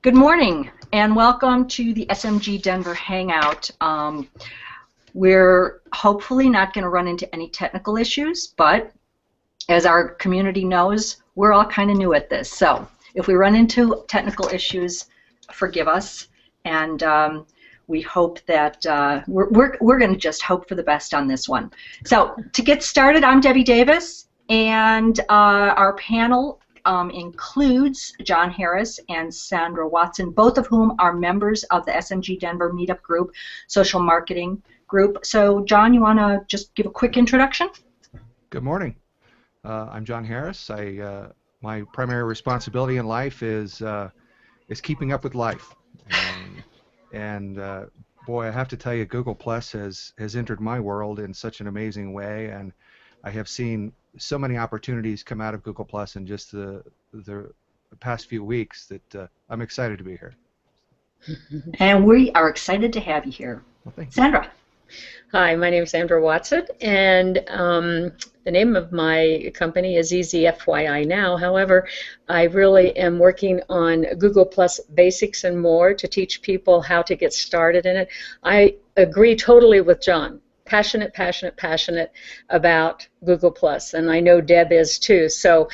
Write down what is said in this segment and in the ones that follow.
Good morning and welcome to the SMG Denver Hangout. We're hopefully not going to run into any technical issues, but as our community knows, we're all kind of new at this. So if we run into technical issues, forgive us, and we hope that we're going to just hope for the best on this one. So to get started, I'm Debbie Davis, and our panel includes John Harris and Sandra Watson, both of whom are members of the SMG Denver Meetup Group, social marketing group. So John, you want to just give a quick introduction? Good morning. I'm John Harris. My primary responsibility in life is keeping up with life. Boy, I have to tell you, Google Plus has entered my world in such an amazing way, and I have seen so many opportunities come out of Google Plus in just the past few weeks that I'm excited to be here. And we are excited to have you here. Well, thank you. Sandra. Hi, my name is Sandra Watson, and the name of my company is EasyFYI Now. However, I really am working on Google Plus Basics and more to teach people how to get started in it. I agree totally with John. Passionate about Google Plus, and I know Deb is too. So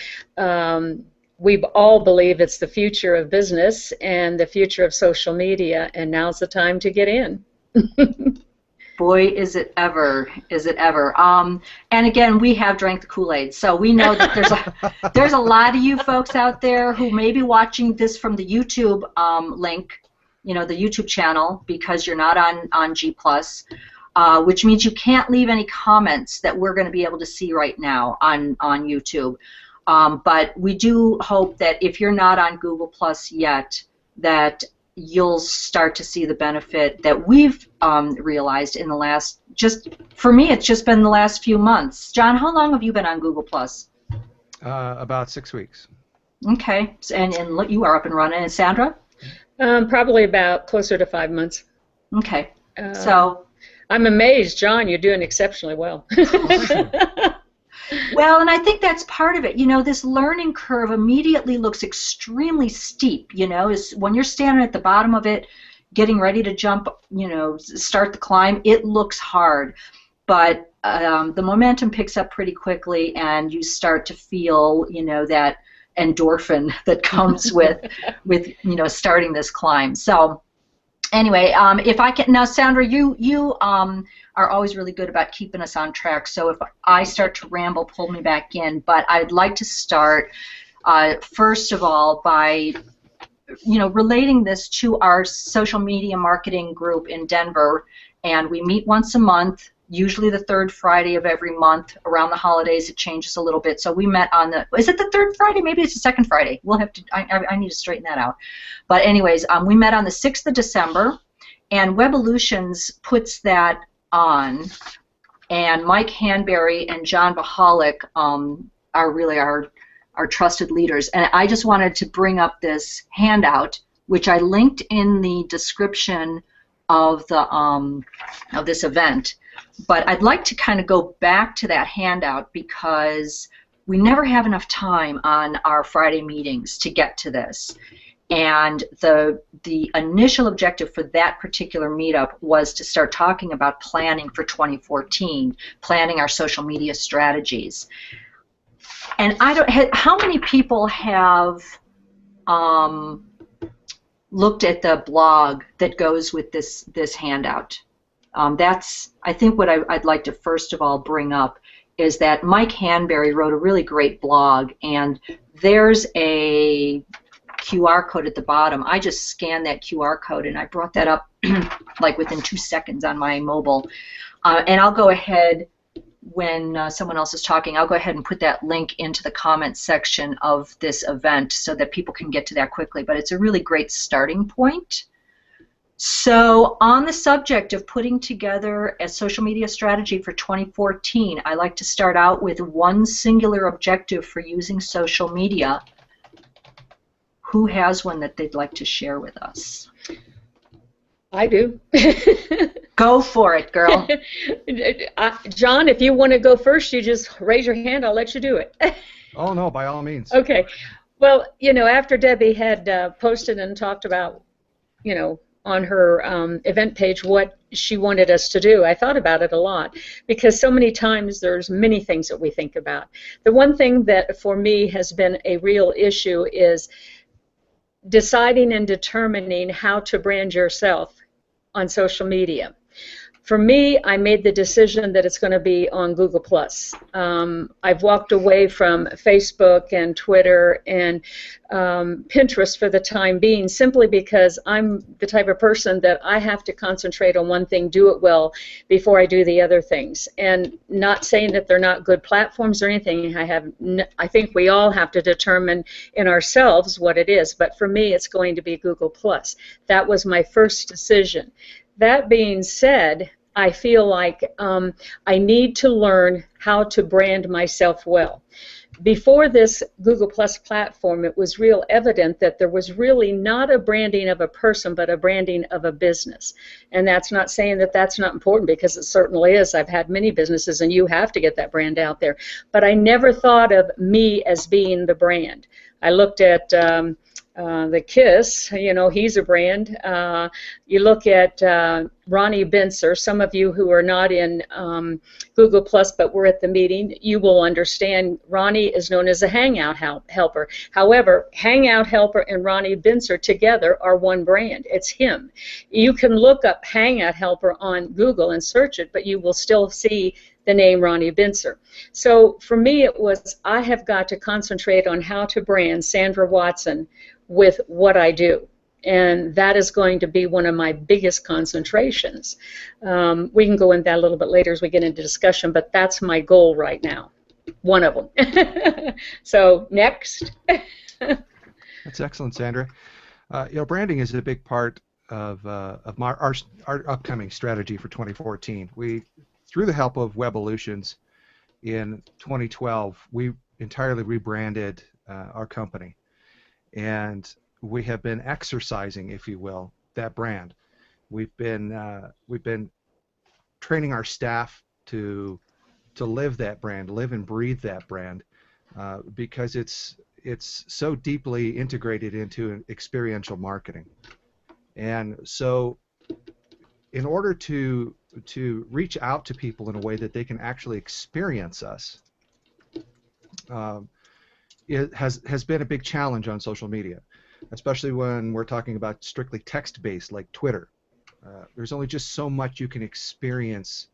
we all believe it's the future of business and the future of social media, and now's the time to get in. Boy, is it ever, is it ever. And again, we have drank the Kool-Aid, so we know that there's a lot of you folks out there who may be watching this from the YouTube link, you know, the YouTube channel, because you're not on G+. Which means you can't leave any comments that we're going to be able to see right now on YouTube. But we do hope that if you're not on Google Plus yet, that you'll start to see the benefit that we've realized in the last, for me, it's just been the last few months. John, how long have you been on Google Plus? About 6 weeks. Okay, and you are up and running. And Sandra? Probably about closer to 5 months. Okay, so... I'm amazed, John, you're doing exceptionally well. Well, and I think that's part of it. You know, this learning curve immediately looks extremely steep, you know, is when you're standing at the bottom of it, getting ready to jump, you know, start the climb, it looks hard. But the momentum picks up pretty quickly, and you start to feel, you know, that endorphin that comes with you know, starting this climb. So anyway, if I can now, Sandra, you are always really good about keeping us on track. So if I start to ramble, pull me back in. But I'd like to start first of all by, you know, relating this to our social media marketing group in Denver, and we meet once a month. Usually the third Friday of every month. Around the holidays, it changes a little bit. So we met on the, is it the third Friday? Maybe it's the second Friday. We'll have to, I need to straighten that out. But anyways, we met on the 6th of December, and Webolutions puts that on, and Mike Hanberry and John Bahalik are really our trusted leaders. And I just wanted to bring up this handout, which I linked in the description of the of this event. But I'd like to kind of go back to that handout because we never have enough time on our Friday meetings to get to this. And the initial objective for that particular meetup was to start talking about planning for 2014, planning our social media strategies. And how many people have looked at the blog that goes with this handout? That's, I think, what I'd like to first of all bring up is that Mike Hanberry wrote a really great blog, and there's a QR code at the bottom. I just scanned that QR code, and I brought that up like within 2 seconds on my mobile. And I'll go ahead, when someone else is talking, I'll go ahead and put that link into the comments section of this event so that people can get to that quickly. But it's a really great starting point. So on the subject of putting together a social media strategy for 2014, I like to start out with one singular objective for using social media. Who has one that they'd like to share with us? I do. Go for it, girl. John, if you want to go first, you just raise your hand. I'll let you do it. Oh, no, by all means. Okay. Well, after Debbie had posted and talked about, on her event page what she wanted us to do, I thought about it a lot, because so many times there's many things that we think about. The one thing that for me has been a real issue is deciding and determining how to brand yourself on social media. For me, I made the decision that it's going to be on Google+. I've walked away from Facebook and Twitter and Pinterest for the time being, simply because I'm the type of person that I have to concentrate on one thing, do it well, before I do the other things. And not saying that they're not good platforms or anything. I think we all have to determine in ourselves what it is. But for me, it's going to be Google+. That was my first decision. That being said, I feel like I need to learn how to brand myself well. Before this Google Plus platform, it was real evident that there was really not a branding of a person, but a branding of a business. And that's not saying that that's not important, because it certainly is. I've had many businesses, and you have to get that brand out there. But I never thought of me as being the brand. I looked at the Kiss, he's a brand. You look at Ronnie Bincer. Some of you who are not in Google Plus but were at the meeting, you will understand Ronnie is known as a Hangout Helper. However, Hangout Helper and Ronnie Bincer together are one brand. It's him. You can look up Hangout Helper on Google and search it, but you will still see the name Ronnie Bincer. So for me, it was, I have got to concentrate on how to brand Sandra Watson with what I do. And that is going to be one of my biggest concentrations. We can go into that a little bit later as we get into discussion, but that's my goal right now. One of them. So next. That's excellent, Sandra. Branding is a big part of our upcoming strategy for 2014. Through the help of Webolutions in 2012, we entirely rebranded our company, and we have been exercising, if you will, that brand. We've been training our staff to live that brand, live and breathe that brand, because it's so deeply integrated into experiential marketing. And so, in order to reach out to people in a way that they can actually experience us, it has been a big challenge on social media, especially when we're talking about strictly text-based like Twitter. There's only just so much you can experience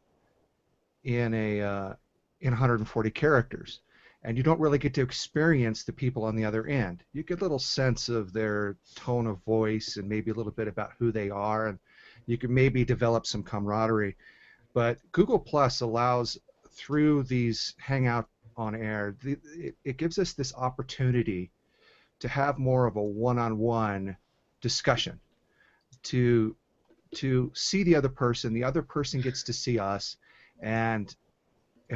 in 140 characters, and you don't really get to experience the people on the other end. You get a little sense of their tone of voice and maybe a little bit about who they are, and you can maybe develop some camaraderie. But Google Plus allows, through these Hangout on Air, it gives us this opportunity to have more of a one-on-one discussion, to see the other person gets to see us, and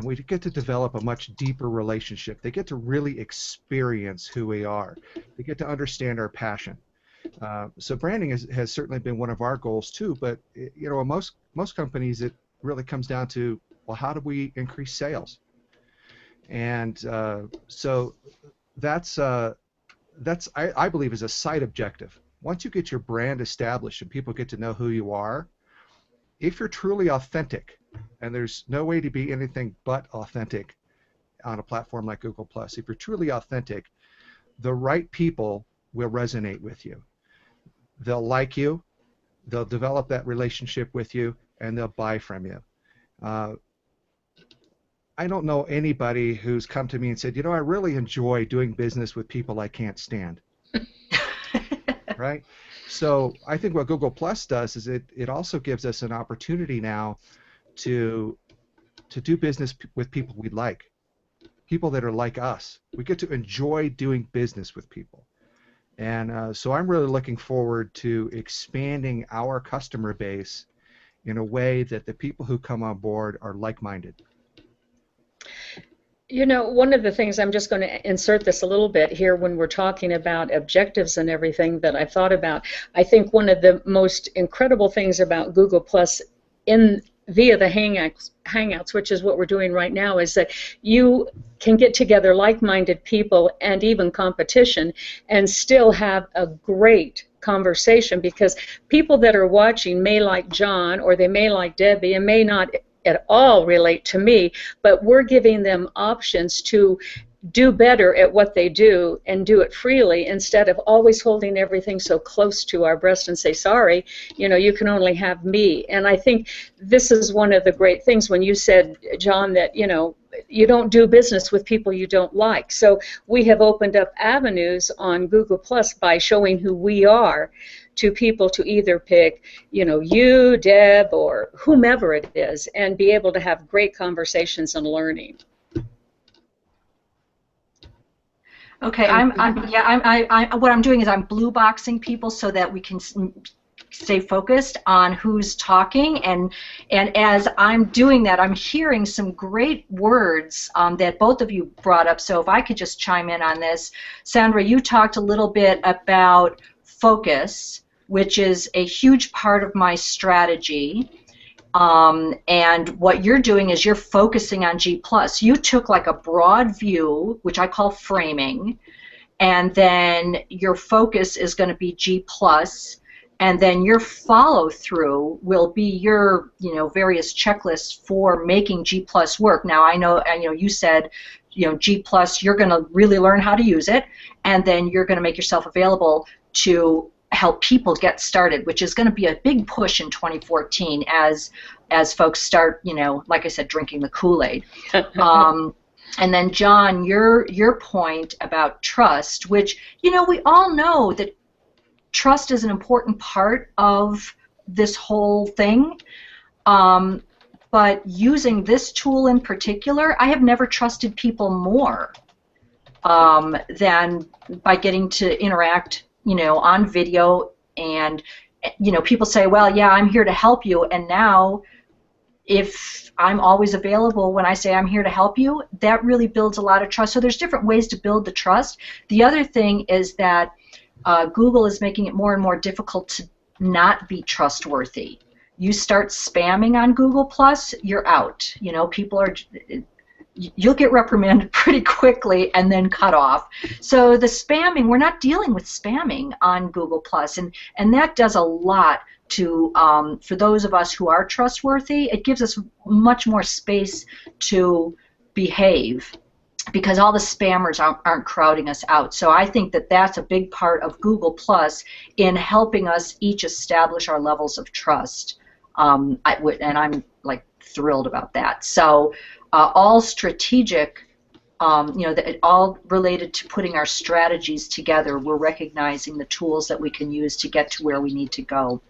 we get to develop a much deeper relationship. They get to really experience who we are. They get to understand our passion. So branding has certainly been one of our goals too, but most companies, it really comes down to, well, how do we increase sales? And so that's I believe is a side objective. Once you get your brand established and people get to know who you are, if you're truly authentic, and there's no way to be anything but authentic on a platform like Google+, if you're truly authentic, the right people will resonate with you. They'll like you, they'll develop that relationship with you, and they'll buy from you. I don't know anybody who's come to me and said, I really enjoy doing business with people I can't stand. Right? So I think what Google Plus does is it also gives us an opportunity now to do business with people we like, people that are like us. We get to enjoy doing business with people. And so I'm really looking forward to expanding our customer base in a way that the people who come on board are like-minded. One of the things, I'm just going to insert this a little bit here when we're talking about objectives and everything that I've thought about. I think one of the most incredible things about Google Plus via the Hangouts, which is what we're doing right now, is that you can get together like-minded people and even competition and still have a great conversation, because people that are watching may like John or they may like Debbie and may not at all relate to me, but we're giving them options to do better at what they do and do it freely, instead of always holding everything so close to our breast and say, sorry, you know, you can only have me. And I think this is one of the great things when you said, John, that, you know, you don't do business with people you don't like. So we have opened up avenues on Google Plus by showing who we are to people to either pick, you know, you, Deb, or whomever it is, and be able to have great conversations and learning. Okay, what I'm doing is I'm blue boxing people so that we can stay focused on who's talking, and as I'm doing that, I'm hearing some great words that both of you brought up. So if I could just chime in on this, Sandra, you talked a little bit about focus, which is a huge part of my strategy. And what you're doing is you're focusing on G+. You took like a broad view, which I call framing, and then your focus is going to be G+, and then your follow-through will be your, you know, various checklists for making G+ work. Now I know you said, you know, G+, you're going to really learn how to use it, and then you're going to make yourself available to help people get started, which is going to be a big push in 2014 as folks start, you know, like I said, drinking the Kool-Aid. And then John, your point about trust, which, you know, we all know that trust is an important part of this whole thing. But using this tool in particular, I have never trusted people more than by getting to interact, you know, on video. And, you know, people say, well, yeah, I'm here to help you, and now if I'm always available when I say I'm here to help you, that really builds a lot of trust. So there's different ways to build the trust. The other thing is that Google is making it more and more difficult to not be trustworthy. You start spamming on Google+, you're out. You know, people are, you'll get reprimanded pretty quickly and then cut off. So the spamming, we're not dealing with spamming on Google+, and that does a lot to, for those of us who are trustworthy, it gives us much more space to behave, because all the spammers aren't crowding us out. So I think that that's a big part of Google+ in helping us each establish our levels of trust. And I'm like thrilled about that. So all strategic, you know, all related to putting our strategies together. We're recognizing the tools that we can use to get to where we need to go.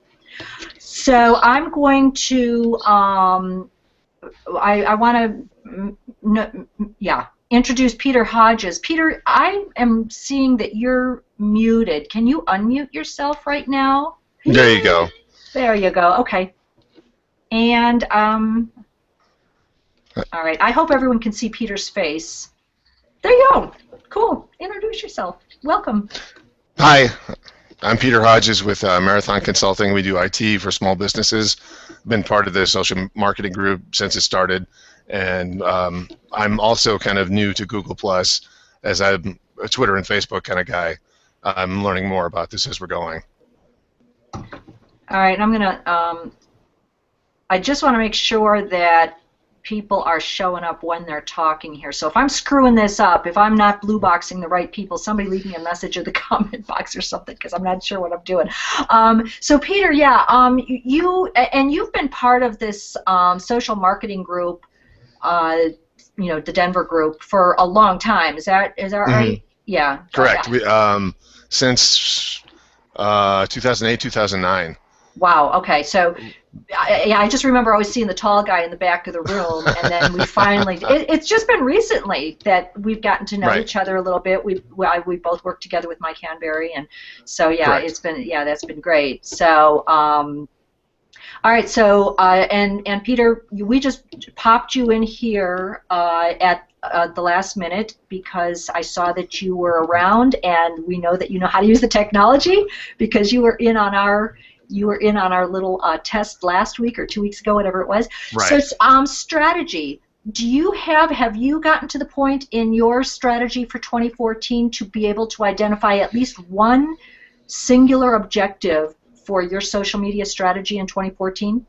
So I'm going to, I want to, introduce Peter Hodges. Peter, I am seeing that you're muted. Can you unmute yourself right now? There you go. There you go. Okay. And, all right. I hope everyone can see Peter's face. There you go. Cool. Introduce yourself. Welcome. Hi. I'm Peter Hodges with Marathon Consulting. We do IT for small businesses. Been part of the social marketing group since it started, and I'm also kind of new to Google+, as I'm a Twitter and Facebook kind of guy. I'm learning more about this as we're going. All right, I'm gonna. I just want to make sure that people are showing up when they're talking here. So if I'm screwing this up, if I'm not blue boxing the right people, somebody leave me a message in the comment box or something, because I'm not sure what I'm doing. So Peter, yeah, you've been part of this social marketing group, you know, the Denver group, for a long time. Is that right? Yeah. Correct. We, since 2008, 2009. Wow. Okay. So, I just remember always seeing the tall guy in the back of the room, and then we finally. It's just been recently that we've gotten to know each other a little bit. We both worked together with Mike Hanberry, and so yeah, Correct. it's been that's been great. So, all right. So, and Peter, we just popped you in here at the last minute because I saw that you were around, and we know that you know how to use the technology because you were in on our. You were in on our little test last week or 2 weeks ago, whatever it was. Right. So strategy. have you gotten to the point in your strategy for 2014 to be able to identify at least one singular objective for your social media strategy in 2014?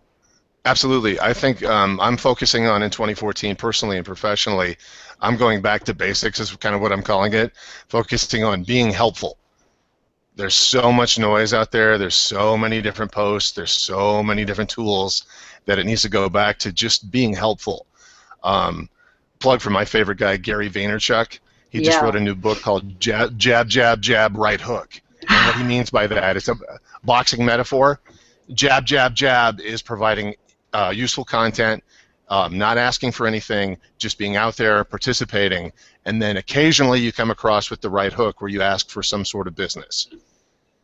Absolutely. I think I'm focusing on in 2014, personally and professionally, I'm going back to basics is kind of what I'm calling it, focusing on being helpful. There's so much noise out there. There's so many different posts. There's so many different tools that it needs to go back to just being helpful. Plug for my favorite guy, Gary Vaynerchuk. He just wrote a new book called Jab, Jab, Jab, Jab, Right Hook. And what he means by that, it's a boxing metaphor. Jab, jab, jab is providing useful content, not asking for anything, just being out there, participating, and then occasionally you come across with the right hook where you ask for some sort of business.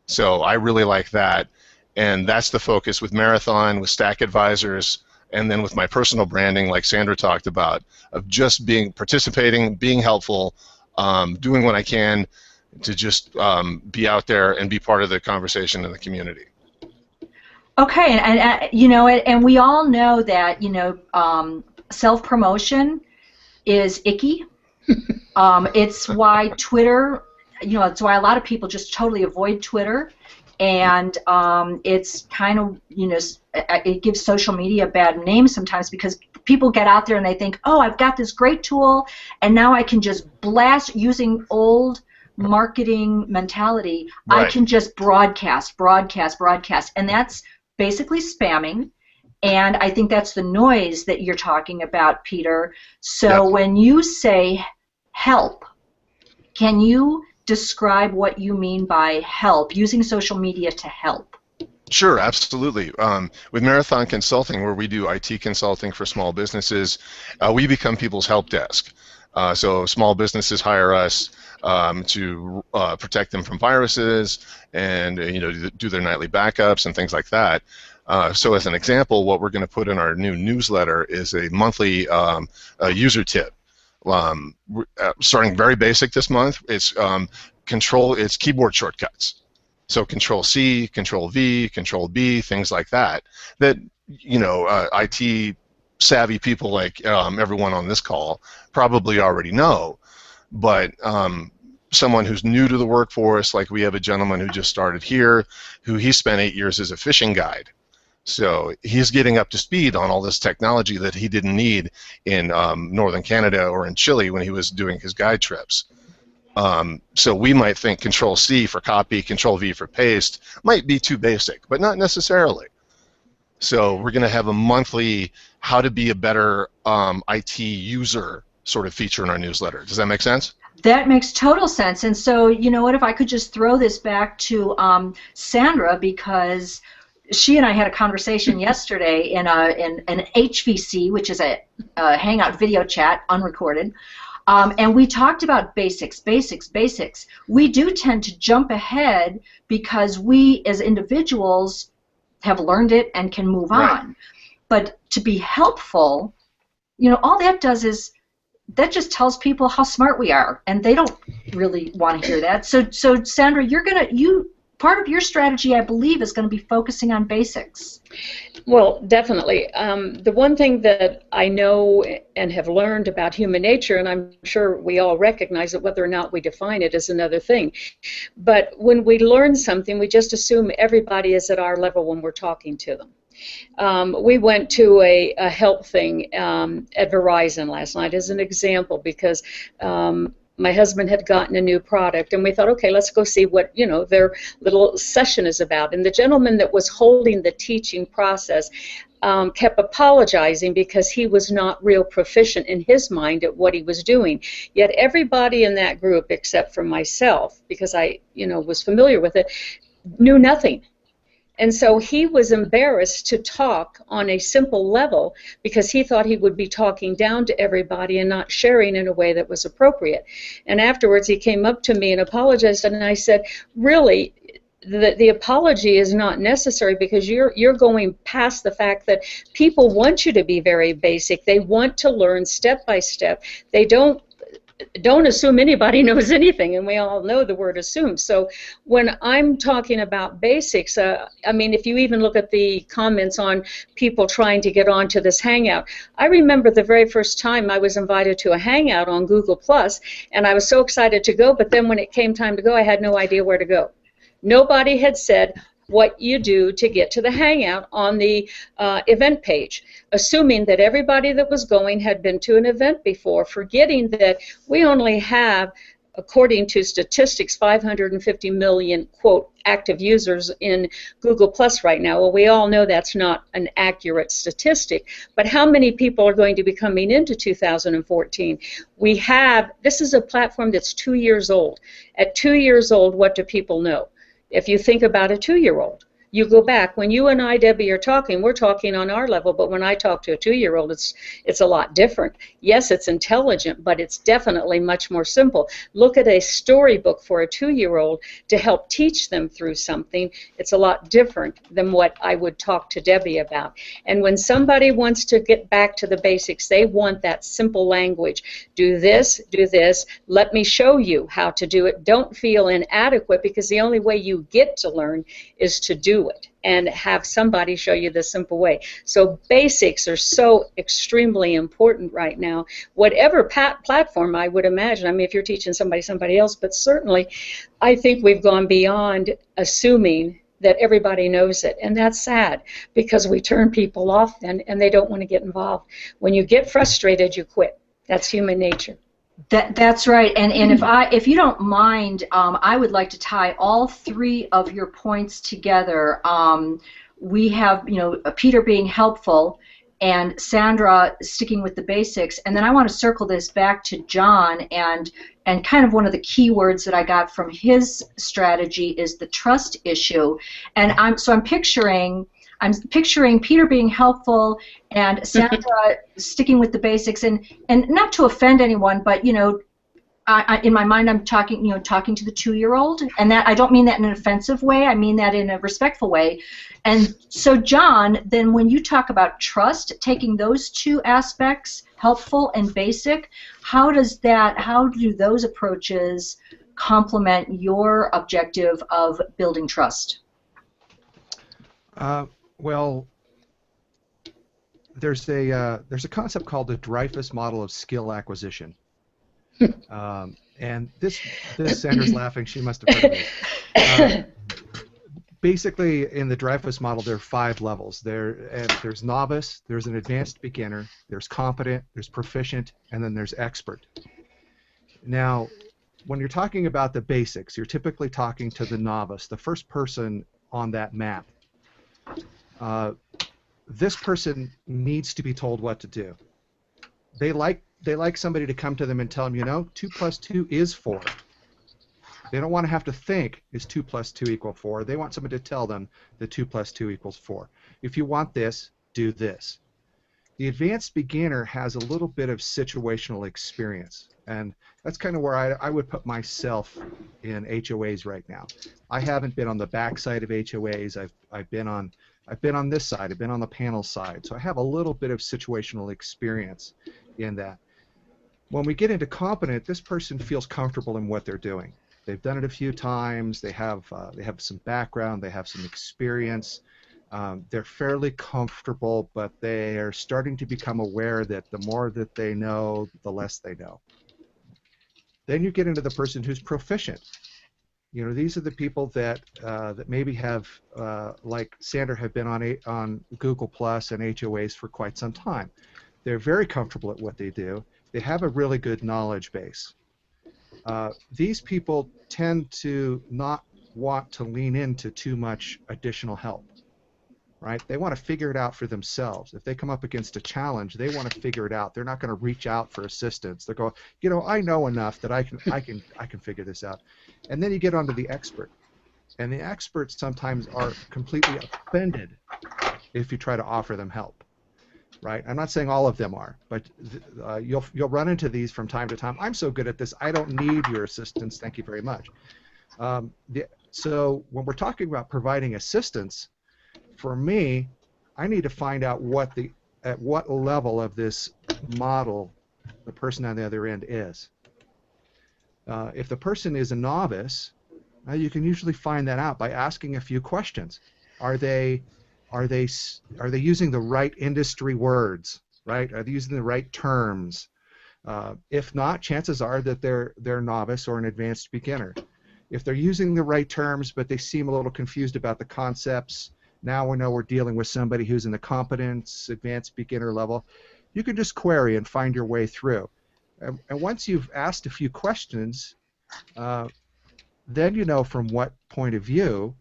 So I really like that, and that's the focus with Marathon, with Stack Advisors, and then with my personal branding, like Sandra talked about, of just participating, being helpful, doing what I can to just be out there and be part of the conversation in the community. Okay, and you know, and we all know that, you know, self-promotion is icky. It's why Twitter, you know, it's why a lot of people just totally avoid Twitter, and it's kind of, you know, it gives social media a bad name sometimes because people get out there and they think, oh, I've got this great tool, and now I can just blast using old marketing mentality. Right. I can just broadcast, and that's basically spamming, and I think that's the noise that you're talking about, Peter. So when you say help, can you describe what you mean by help, using social media to help? Sure, absolutely. With Marathon Consulting, where we do IT consulting for small businesses, we become people's help desk. So small businesses hire us to protect them from viruses and you know, do their nightly backups and things like that. So as an example, what we're going to put in our new newsletter is a monthly user tip. Starting very basic this month, it's it's keyboard shortcuts. So Control C, Control V, Control B, things like that. That, you know, IT savvy people like everyone on this call probably already know, but someone who's new to the workforce, like we have a gentleman who just started here, who he spent 8 years as a fishing guide. So he's getting up to speed on all this technology that he didn't need in northern Canada or in Chile when he was doing his guide trips. So we might think Control C for copy, Control V for paste might be too basic, but not necessarily. So we're going to have a monthly how to be a better IT user sort of feature in our newsletter. Does that make sense? That makes total sense. And so, you know what, if I could just throw this back to Sandra, because she and I had a conversation yesterday in an HVC, which is a Hangout video chat, unrecorded, and we talked about basics. We do tend to jump ahead because we, as individuals, have learned it and can move on. But to be helpful, you know, all that does is that just tells people how smart we are, and they don't really want to hear that. So Sandra, part of your strategy, I believe, is going to be focusing on basics. Well, definitely. The one thing that I know and have learned about human nature, and I'm sure we all recognize it, whether or not we define it is another thing. But when we learn something, we just assume everybody is at our level when we're talking to them. We went to a help thing at Verizon last night as an example because my husband had gotten a new product, and we thought, okay, let's go see what, you know, their little session is about. And the gentleman that was holding the teaching process kept apologizing because he was not real proficient in his mind at what he was doing. Yet everybody in that group, except for myself, because I, you know, was familiar with it, knew nothing. And so he was embarrassed to talk on a simple level because he thought he would be talking down to everybody and not sharing in a way that was appropriate. And afterwards he came up to me and apologized, and I said, really, the apology is not necessary because you're going past the fact that people want you to be very basic. They want to learn step by step. They don't don't assume anybody knows anything, and we all know the word assume. So when I'm talking about basics, I mean, if you even look at the comments on people trying to get onto this Hangout, I remember the very first time I was invited to a Hangout on Google Plus, and I was so excited to go, but then when it came time to go, I had no idea where to go. Nobody had said what you do to get to the Hangout on the event page, assuming that everybody that was going had been to an event before, forgetting that we only have, according to statistics, 550 million, quote, active users in Google Plus right now. Well, we all know that's not an accurate statistic, but how many people are going to be coming into 2014? This is a platform that's 2 years old. At 2 years old, what do people know? If you think about a 2-year-old, you go back, when you and I, Debbie, are talking, we're talking on our level, but when I talk to a 2-year-old, it's a lot different. Yes, it's intelligent, but it's definitely much more simple. Look at a storybook for a 2-year-old to help teach them through something. It's a lot different than what I would talk to Debbie about. And when somebody wants to get back to the basics, they want that simple language. Do this, let me show you how to do it. Don't feel inadequate, because the only way you get to learn is to do it and have somebody show you the simple way. So basics are so extremely important right now. Whatever platform, I would imagine, I mean, if you're teaching somebody else, but certainly I think we've gone beyond assuming that everybody knows it, and that's sad, because we turn people off then and they don't want to get involved. When you get frustrated, you quit. That's human nature. That's right, and if you don't mind, I would like to tie all three of your points together. We have, Peter being helpful, and Sandra sticking with the basics, and then I want to circle this back to John, and kind of one of the key words that I got from his strategy is the trust issue, and I'm picturing Peter being helpful and Sandra sticking with the basics, and not to offend anyone, but in my mind I'm talking to the 2-year-old, and that I don't mean that in an offensive way. I mean that in a respectful way. And so, John, then when you talk about trust, taking those two aspects, helpful and basic, how do those approaches complement your objective of building trust? Well, there's a concept called the Dreyfus model of skill acquisition, and this Sandra's laughing. She must have heard of it. Basically, in the Dreyfus model, there are 5 levels. There's novice, there's an advanced beginner, there's competent, there's proficient, and then there's expert. Now, when you're talking about the basics, you're typically talking to the novice, the first person on that map. This person needs to be told what to do. They like somebody to come to them and tell them, 2 plus 2 is 4. They don't want to have to think, is 2 plus 2 equal 4? They want somebody to tell them that 2 plus 2 equals 4. If you want this, do this. The advanced beginner has a little bit of situational experience, and that's kind of where I would put myself in HOAs right now. I haven't been on the back side of HOAs. I've been on this side. I've been on the panel side, so I have a little bit of situational experience in that. When we get into competent, this person feels comfortable in what they're doing. They've done it a few times. They have some background. They have some experience. They're fairly comfortable, but they are starting to become aware that the more that they know, the less they know. Then you get into the person who's proficient. These are the people that maybe have, like Sandra, have been on Google Plus and HOAs for quite some time. They're very comfortable at what they do. They have a really good knowledge base. These people tend to not want to lean into too much additional help, right? They want to figure it out for themselves. If they come up against a challenge, they want to figure it out. They're not going to reach out for assistance. They're going, I know enough that I can figure this out. And then you get onto the expert, and the experts sometimes are completely offended if you try to offer them help. Right? I'm not saying all of them are, but you'll run into these from time to time. I'm so good at this, I don't need your assistance. Thank you very much. So when we're talking about providing assistance, for me, I need to find out at what level of this model the person on the other end is. If the person is a novice, you can usually find that out by asking a few questions. Are they using the right industry words? Right? Are they using the right terms? If not, chances are that they're novice or an advanced beginner. If they're using the right terms but they seem a little confused about the concepts, now we know we're dealing with somebody who's in the competence, advanced beginner level. You can just query and find your way through. And once you've asked a few questions, then you know from what point of view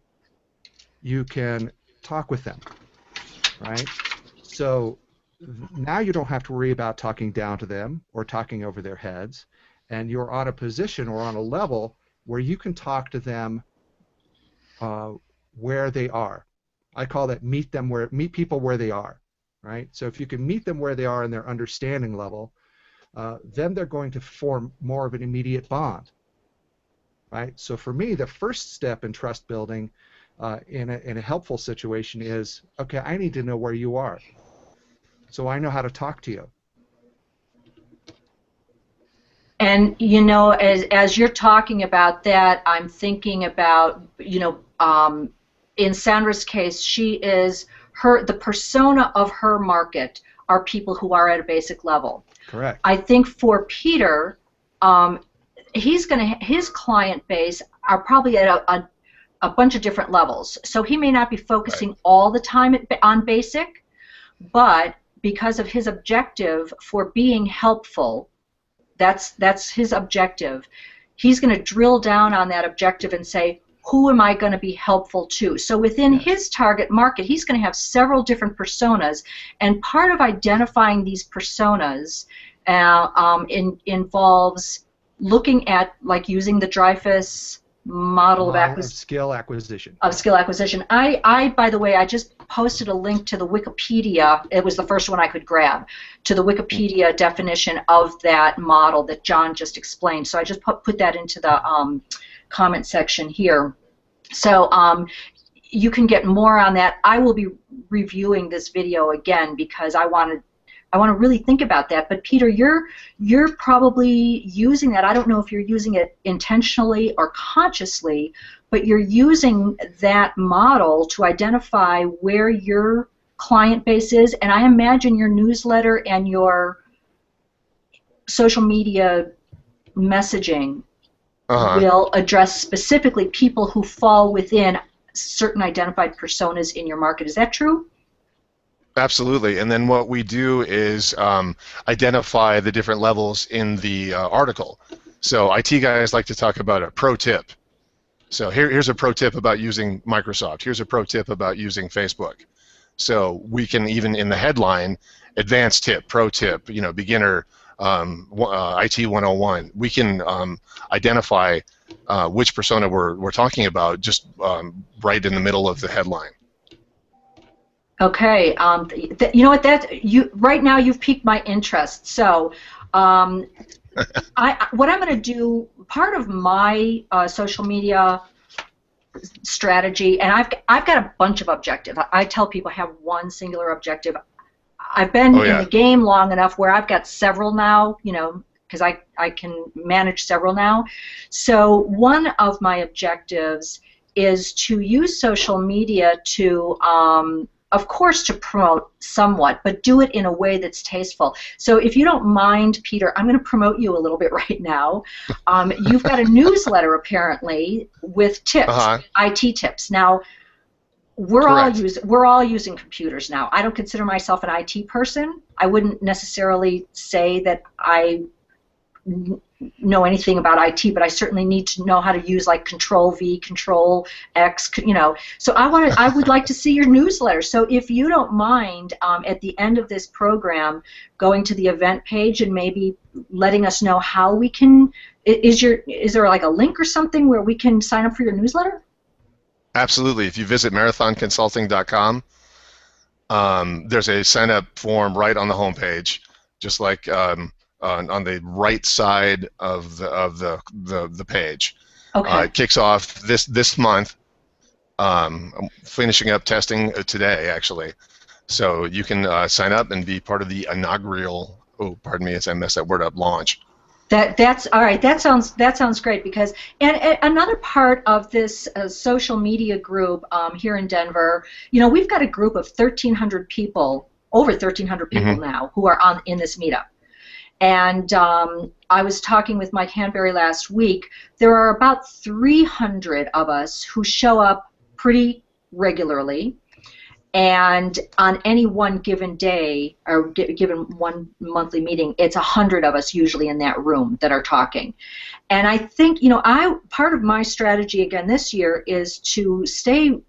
you can talk with them, right? So now you don't have to worry about talking down to them or talking over their heads, and you're on a position or on a level where you can talk to them where they are. I call that meet people where they are, right? So if you can meet them where they are in their understanding level, then they're going to form more of an immediate bond, right? So for me, the first step in trust building in a helpful situation is, okay, I need to know where you are, so I know how to talk to you. And you know, as you're talking about that, I'm thinking about, you know, in Sandra's case, the persona of her market are people who are at a basic level. Correct. I think for Peter, his client base are probably at a bunch of different levels. So he may not be focusing all the time on basic, but because of his objective for being helpful, that's his objective. He's going to drill down on that objective and say, who am I going to be helpful to? So within his target market, he's going to have several different personas, and part of identifying these personas involves looking at, like, using the Dreyfus model of skill acquisition. I, by the way, I just posted a link to the Wikipedia. It was the first one I could grab, to the Wikipedia definition of that model that John just explained. So I just put that into the comment section here. So you can get more on that. I will be reviewing this video again because I want to really think about that. But Peter, you're probably using that. I don't know if you're using it intentionally or consciously, but you're using that model to identify where your client base is. And I imagine your newsletter and your social media messaging will address specifically people who fall within certain identified personas in your market. Is that true? Absolutely. And then what we do is identify the different levels in the article. So IT guys like to talk about a pro tip. So here's a pro tip about using Microsoft. Here's a pro tip about using Facebook. So we can, even in the headline, advanced tip, pro tip, you know, beginner, IT 101. We can identify which persona we're talking about just right in the middle of the headline. Okay, you know what? Right now you've piqued my interest. So, what I'm going to do, part of my social media strategy, and I've got a bunch of objectives. I tell people I have one singular objective. I've been in the game long enough where I've got several now, you know, because I can manage several now. So one of my objectives is to use social media to, of course, to promote somewhat, but do it in a way that's tasteful. So if you don't mind, Peter, I'm going to promote you a little bit right now. You've got a newsletter, apparently, with tips, IT tips. Now, we're all using computers now. I don't consider myself an IT person. I wouldn't necessarily say that I know anything about IT, but I certainly need to know how to use, like, Control V, Control X, you know. So I would like to see your newsletter. So if you don't mind, at the end of this program, going to the event page and maybe letting us know how we can. Is there like a link or something where we can sign up for your newsletter? Absolutely. If you visit marathonconsulting.com, there's a sign-up form right on the homepage, just like on the right side of the page. Okay. It kicks off this month. I'm finishing up testing today, actually. So you can sign up and be part of the inaugural. Oh, pardon me, as I messed that word up. Launch. That's all right. That sounds great because and another part of this social media group here in Denver, we've got a group of 1,300 people, over 1,300 people now, who are in this meetup. And I was talking with Mike Hanberry last week. There are about 300 of us who show up pretty regularly. And on any one given day, or given one monthly meeting, it's 100 of us usually in that room that are talking. And I think, part of my strategy again this year is to stay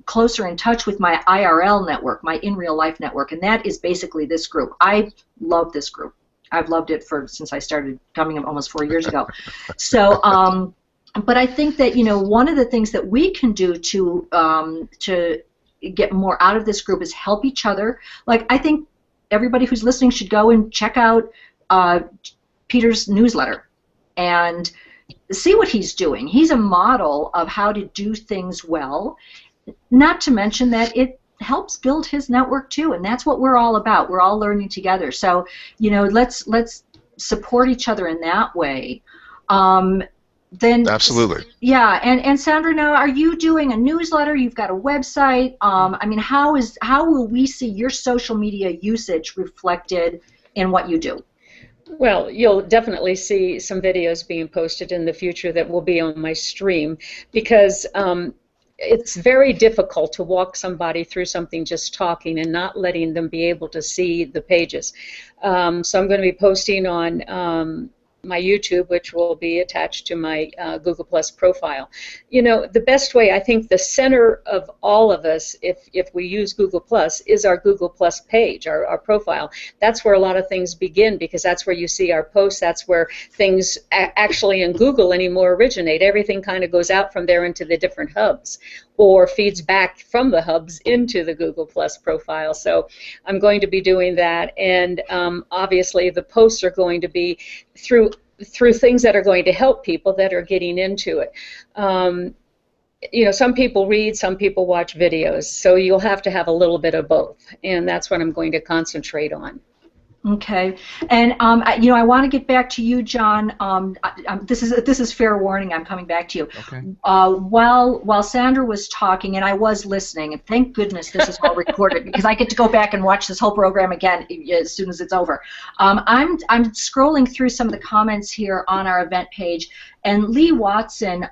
closer in touch with my IRL network, my in real life network, and that is basically this group. I love this group. I've loved it since I started coming almost 4 years ago. So, but I think that one of the things that we can do to get more out of this group is help each other. Like, I think everybody who's listening should go and check out Peter's newsletter and see what he's doing. He's a model of how to do things well, not to mention that it helps build his network too, and that's what we're all about. We're all learning together. So, let's support each other in that way. Then absolutely. Yeah, and Sandra, now are you doing a newsletter? You've got a website. How will we see your social media usage reflected in what you do? Well, you'll definitely see some videos being posted in the future that will be on my stream, because it's very difficult to walk somebody through something just talking and not letting them be able to see the pages. So I'm going to be posting on my YouTube, which will be attached to my Google Plus profile. The best way, I think the center of all of us, if we use Google Plus, is our Google Plus page, our profile. That's where a lot of things begin, because that's where you see our posts. That's where things actually in Google anymore originate. Everything kind of goes out from there into the different hubs, or feeds back from the hubs into the Google Plus profile. So I'm going to be doing that, and obviously the posts are going to be through things that are going to help people that are getting into it. Some people read, some people watch videos, so you'll have to have a little bit of both, and that's what I'm going to concentrate on. Okay, and I want to get back to you, John. This is fair warning. I'm coming back to you. Okay. While Sandra was talking, and I was listening, and thank goodness this is all recorded because I get to go back and watch this whole program again as soon as it's over. I'm scrolling through some of the comments here on our event page, and Lee Watson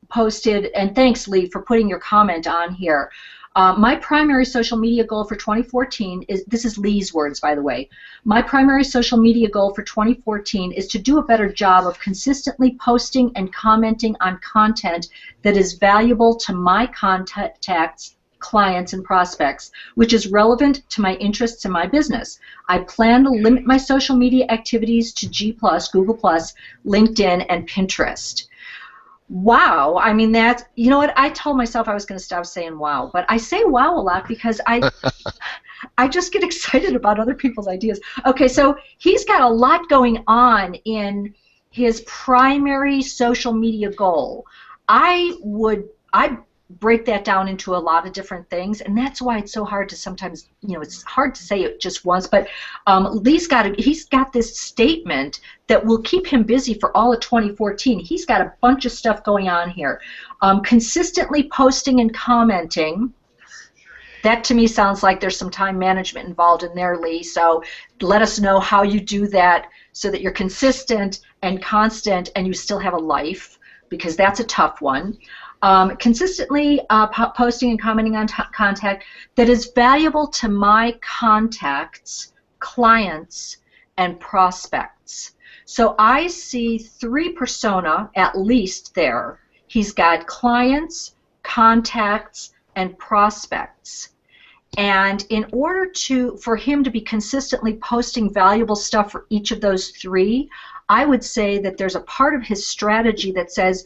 posted, and thanks, Lee, for putting your comment on here. My primary social media goal for 2014 is, this is Lee's words, by the way, my primary social media goal for 2014 is to do a better job of consistently posting and commenting on content that is valuable to my contacts, clients, and prospects, which is relevant to my interests and my business. I plan to limit my social media activities to G+, Google+, LinkedIn, and Pinterest. Wow, I mean, that's, what, I told myself I was going to stop saying wow, but I say wow a lot because I just get excited about other people's ideas. Okay, so he's got a lot going on in his primary social media goal. I break that down into a lot of different things, and that's why it's so hard to sometimes, it's hard to say it just once, but he's got this statement that will keep him busy for all of 2014. He's got a bunch of stuff going on here. Consistently posting and commenting. That to me sounds like there's some time management involved in there, Lee, so let us know how you do that so that you're consistent and constant and you still have a life, because that's a tough one. Consistently posting and commenting on content that is valuable to my contacts, clients, and prospects. So I see 3 persona at least there. He's got clients, contacts, and prospects. And in order for him to be consistently posting valuable stuff for each of those 3, I would say that there's a part of his strategy that says,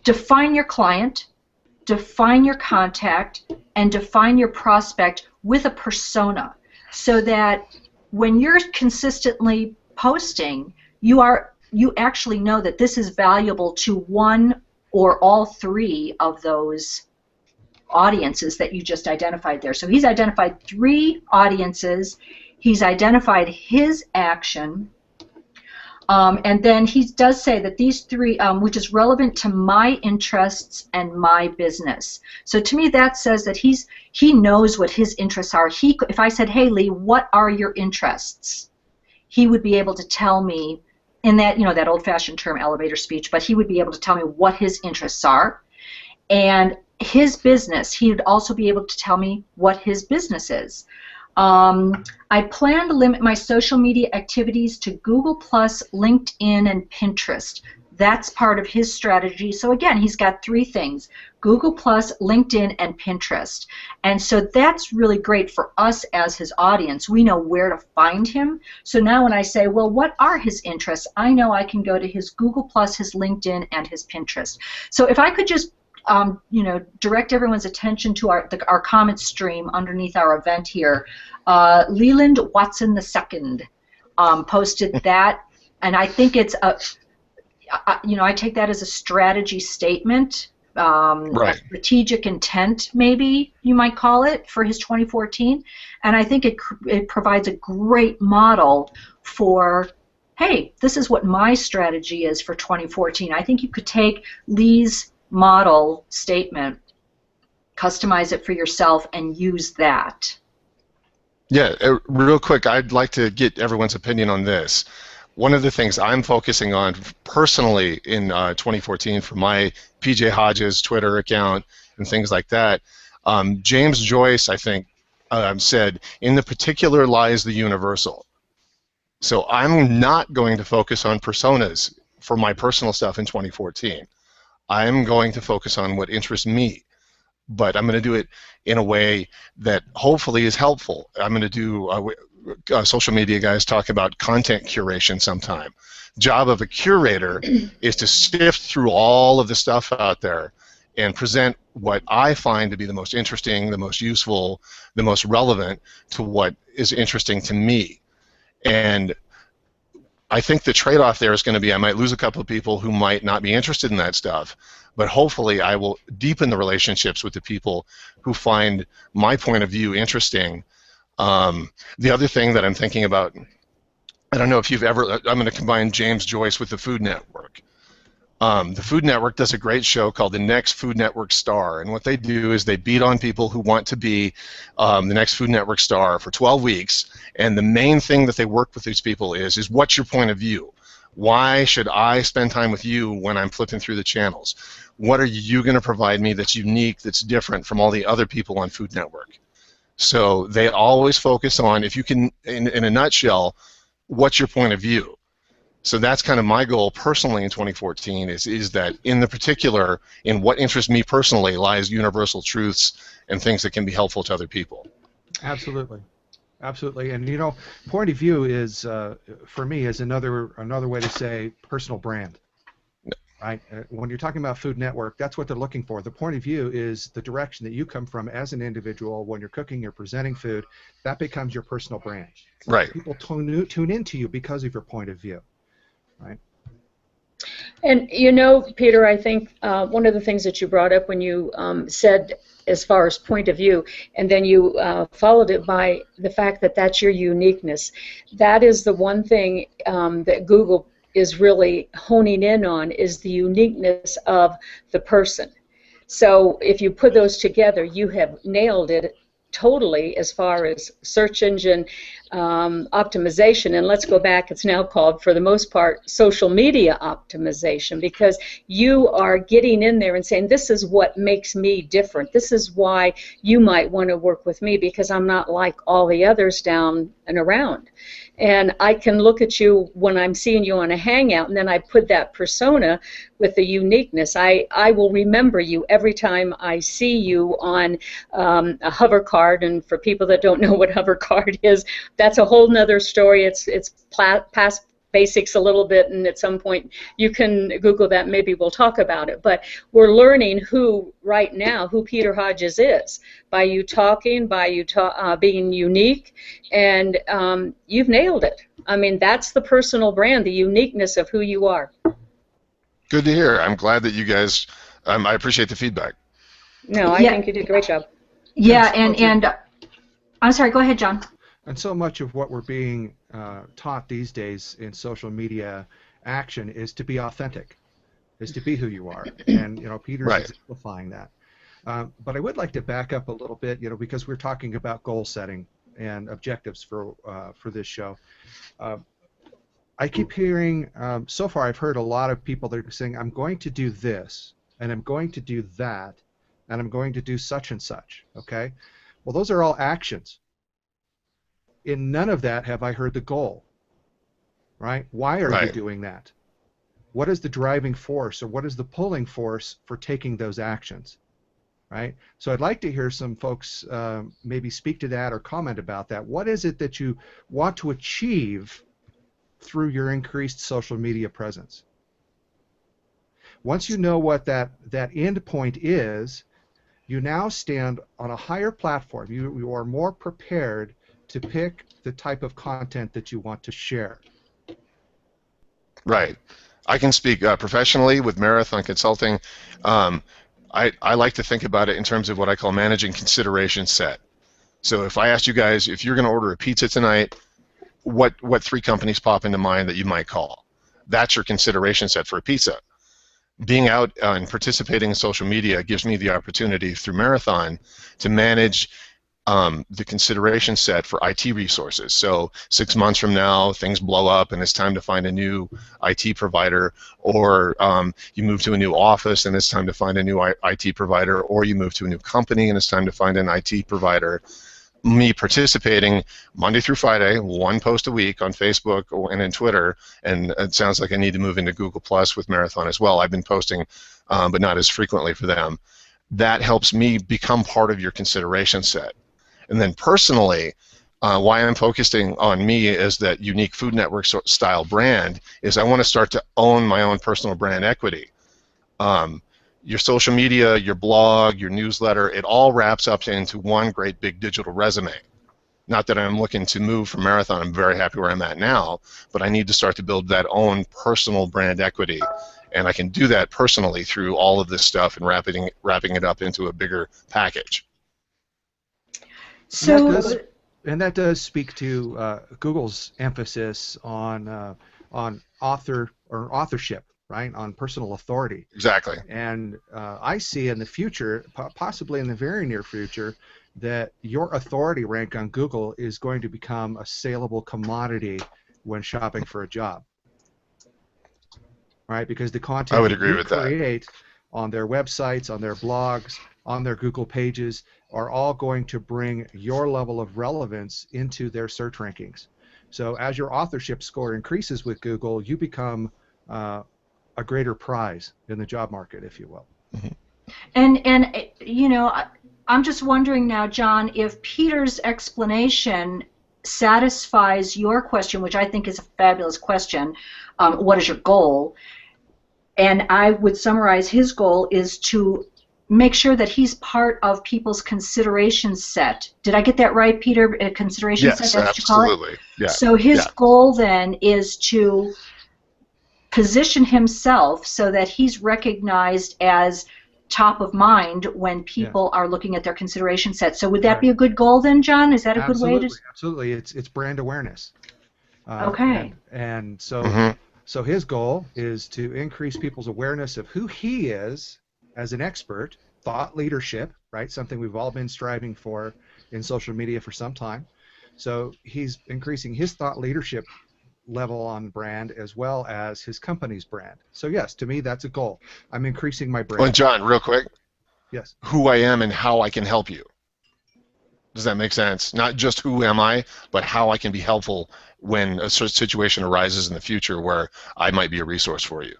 define your client, define your contact, and define your prospect with a persona, so that when you're consistently posting, you actually know that this is valuable to one or all 3 of those audiences that you just identified there. So he's identified 3 audiences. He's identified his action. And then he does say that these three, which is relevant to my interests and my business. So to me, that says that he knows what his interests are. If I said, hey, Lee, what are your interests? He would be able to tell me in that, that old-fashioned term, elevator speech, but he would be able to tell me what his interests are. And his business, he would also be able to tell me what his business is. I plan to limit my social media activities to Google+, LinkedIn, and Pinterest. That's part of his strategy. So again, he's got three things: Google+, LinkedIn, and Pinterest. And so that's really great for us as his audience. We know where to find him. So now when I say, well, what are his interests? I know I can go to his Google+, his LinkedIn, and his Pinterest. So if I could just direct everyone's attention to our comment stream underneath our event here. Leland Watson II posted that, and I think it's I take that as a strategy statement, Right. a strategic intent, maybe you might call it, for his 2014, and I think it provides a great model for, hey, this is what my strategy is for 2014. I think you could take Lee's model statement, customize it for yourself, and use that. Yeah, real quick, I'd like to get everyone's opinion on this. One of the things I'm focusing on personally in 2014 for my PJ Hodges Twitter account and things like that, James Joyce, I think, said, in the particular lies the universal. So I'm not going to focus on personas for my personal stuff in 2014. I'm going to focus on what interests me, but I'm going to do it in a way that hopefully is helpful. I'm going to do social media guys talk about content curation sometime. Job of a curator is to sift through all of the stuff out there and present what I find to be the most interesting, the most useful, the most relevant to what is interesting to me. And I think the trade-off there is going to be I might lose a couple of people who might not be interested in that stuff, but hopefully I will deepen the relationships with the people who find my point of view interesting. The other thing that I'm thinking about, I don't know if you've ever, I'm going to combine James Joyce with the Food Network. The Food Network does a great show called The Next Food Network Star, and what they do is they beat on people who want to be the next Food Network star for 12 weeks, and the main thing that they work with these people is what's your point of view? Why should I spend time with you when I'm flipping through the channels? What are you going to provide me that's unique, that's different from all the other people on Food Network? So they always focus on, if you can, in a nutshell, what's your point of view? So that's kind of my goal personally in 2014 is that in the particular, in what interests me personally lies universal truths and things that can be helpful to other people. Absolutely. Absolutely. And point of view is, for me, is another way to say personal brand. Right? When you're talking about Food Network, that's what they're looking for. The point of view is the direction that you come from as an individual. When you're cooking, you're presenting food, that becomes your personal brand. Right. People tune into you because of your point of view. Right. And Peter, I think one of the things that you brought up when you said as far as point of view, and then you followed it by the fact that that's your uniqueness. That is the one thing that Google is really honing in on, is the uniqueness of the person. So if you put those together, you have nailed it totally as far as search engine optimization. And let's go back, it's now called, for the most part, social media optimization, because you are getting in there and saying, this is what makes me different. This is why you might want to work with me, because I'm not like all the others down and around. And I can look at you when I'm seeing you on a hangout, and then I put that persona with the uniqueness. I will remember you every time I see you on a hover card. And for people that don't know what hover card is, that's a whole nother story. It's past basics a little bit, and at some point you can Google that. Maybe we'll talk about it. But we're learning who Peter Hodges is by you talking, by you being unique, and you've nailed it. I mean, that's the personal brand, the uniqueness of who you are. Good to hear. I'm glad that you guys, I appreciate the feedback. No, I think you did a great job. Yeah, and I'm sorry, go ahead, John. And so much of what we're being taught these days in social media action is to be authentic, is to be who you are. And, you know, Peter's Right. exemplifying that. But I would like to back up a little bit, you know, because we're talking about goal setting and objectives for this show. I keep hearing, so far I've heard a lot of people that are saying, I'm going to do this, and I'm going to do that, and I'm going to do such and such, okay? Well, those are all actions. In none of that have I heard the goal, right? Why are you doing that? What is the driving force, or what is the pulling force for taking those actions, right? So I'd like to hear some folks maybe speak to that or comment about that. What is it that you want to achieve through your increased social media presence? Once you know what that end point is, you now stand on a higher platform. You are more prepared to pick the type of content that you want to share. Right. I can speak professionally with Marathon Consulting. I like to think about it in terms of what I call managing consideration set. So if I asked you guys, if you're going to order a pizza tonight, what 3 companies pop into mind that you might call? That's your consideration set for a pizza. Being out and participating in social media gives me the opportunity through Marathon to manage the consideration set for IT resources. So 6 months from now, things blow up and it's time to find a new IT provider, or you move to a new office and it's time to find a new IT provider, or you move to a new company and it's time to find an IT provider. Me participating Monday through Friday, 1 post a week on Facebook and in Twitter, and it sounds like I need to move into Google Plus with Marathon as well. I've been posting, but not as frequently for them. That helps me become part of your consideration set. And then personally, why I'm focusing on me as that unique Food Network style brand is I want to start to own my own personal brand equity. Your social media, your blog, your newsletter, it all wraps up into one great big digital resume. Not that I'm looking to move from Marathon, I'm very happy where I'm at now, but I need to start to build that own personal brand equity. And I can do that personally through all of this stuff and wrapping it up into a bigger package. So, and that does speak to Google's emphasis on authorship, right? On personal authority. Exactly. And I see in the future, possibly in the very near future, that your authority rank on Google is going to become a saleable commodity when shopping for a job, right? Because the content I would agree you with that. create on their websites, on their blogs, on their Google pages are all going to bring your level of relevance into their search rankings. So as your authorship score increases with Google, you become a greater prize in the job market, if you will. and you know, I'm just wondering now, John, if Peter's explanation satisfies your question, which I think is a fabulous question, what is your goal? And I would summarize his goal is to make sure that he's part of people's consideration set. Did I get that right, Peter? A consideration set, that's what you call it? Yes, absolutely. Yeah. So his goal then is to position himself so that he's recognized as top of mind when people are looking at their consideration set. So would that be a good goal then, John? Is that a good way to? Absolutely. It's brand awareness. Okay. And so so his goal is to increase people's awareness of who he is as an expert, thought leadership, right? Something we've all been striving for in social media for some time. So he's increasing his thought leadership level on brand as well as his company's brand. So yes, to me that's a goal. I'm increasing my brand. Well, John, real quick. Yes. Who I am and how I can help you. Does that make sense? Not just who am I, but how I can be helpful when a situation arises in the future where I might be a resource for you.